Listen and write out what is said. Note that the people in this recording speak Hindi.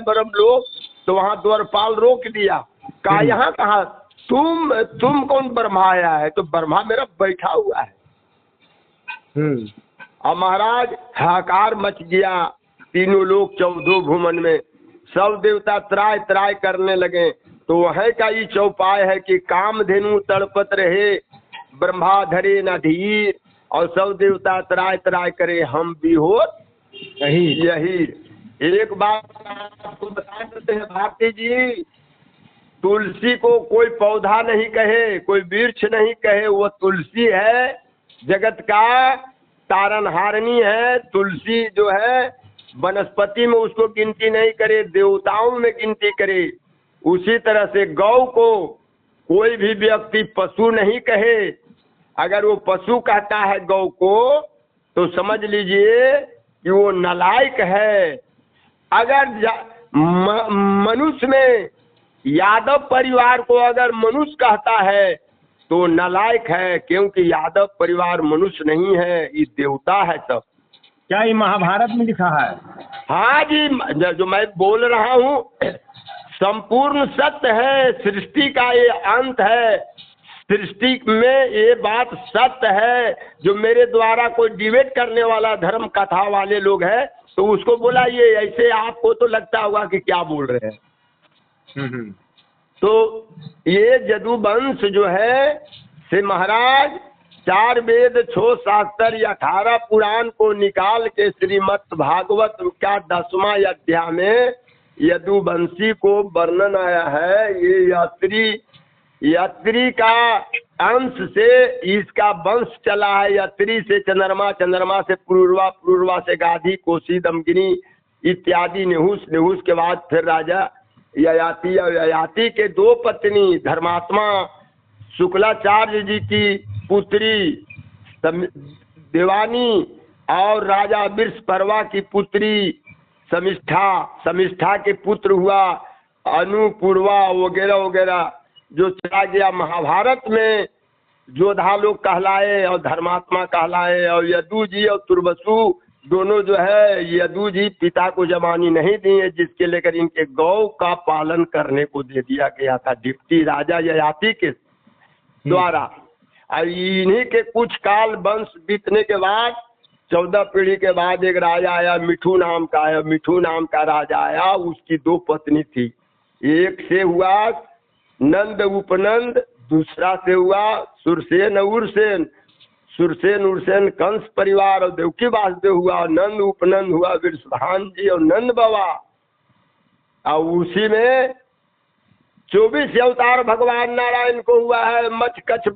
ब्रह्मलोक, तो वहाँ द्वारपाल रोक दिया, कहा यहाँ कहाँ तुम कौन ब्रह्मा आया है? तो ब्रह्मा मेरा बैठा हुआ है। और महाराज हाहाकार मच गया, तीनों लोग 14 भुवन में सब देवता त्राय त्राय करने लगे। तो वह का ही चौपाय है कि कामधेनु तड़पत रहे, ब्रह्मा धरे न धीर, और सब देवता त्राय त्राय करे, हम भी हो यही। एक बात आपको बता देते हैं भारती जी, तुलसी को कोई पौधा नहीं कहे, कोई वृक्ष नहीं कहे, वो तुलसी है, जगत का तारनहारिणी है। तुलसी जो है वनस्पति में उसको गिनती नहीं करे, देवताओं में गिनती करे। उसी तरह से गौ को कोई भी व्यक्ति पशु नहीं कहे। अगर वो पशु कहता है गौ को, तो समझ लीजिए कि वो नालायक है। अगर मनुष्य में यादव परिवार को अगर मनुष्य कहता है तो नालायक है, क्योंकि यादव परिवार मनुष्य नहीं है, ये देवता है सब। क्या ये महाभारत में लिखा है? हाँ जी, जो मैं बोल रहा हूँ संपूर्ण सत्य है, सृष्टि का ये अंत है, सृष्टि में ये बात सत्य है। जो मेरे द्वारा कोई डिबेट करने वाला धर्म कथा वाले लोग हैं, तो उसको बोला ये ऐसे, आपको तो लगता होगा कि क्या बोल रहे हैं। तो ये यदुवंश जो है से महाराज 4 वेद 6 शास्त्र 18 पुराण को निकाल के श्रीमद् भागवत का 10वां अध्याय में यदुवंशी को वर्णन आया है। ये यात्री का अंश से इसका वंश चला है, यात्री से चंद्रमा, चंद्रमा से पुरुरवा, पुरुरवा से गाधी, कोसी, दमगिनी इत्यादि, नेहुस, नेहुस के बाद फिर राजा ययाति, ययाति के 2 पत्नी धर्मात्मा शुक्लाचार्य जी की पुत्री देवानी और राजा वृषपर्वा की पुत्री समिष्ठा, समिष्ठा के पुत्र हुआ अनुपूर्वा वगैरह वगैरह, जो चला गया महाभारत में। जोधा लोग कहलाए और धर्मात्मा कहलाए, और यदु जी और तुर्वसु दोनों जो है, यदु जी पिता को जमानी नहीं दी है, जिसके लेकर इनके गौ का पालन करने को दे दिया गया था डिप्टी राजा ययाति के द्वारा। और इन्हीं के कुछ काल वंश बीतने के बाद 14 पीढ़ी के बाद एक राजा आया, मिठू नाम का आया, मिठू नाम का राजा आया। उसकी 2 पत्नी थी, एक से हुआ नंद उपनंद, दूसरा से हुआ सुरसेन उरसेन, सुरसेन उरसेन कंस परिवार और देवकी वासुदेव हुआ, नंद उपनंद हुआ वृषभान जी और नंद बाबा। और उसी में 24 अवतार भगवान नारायण को हुआ है, मच कछ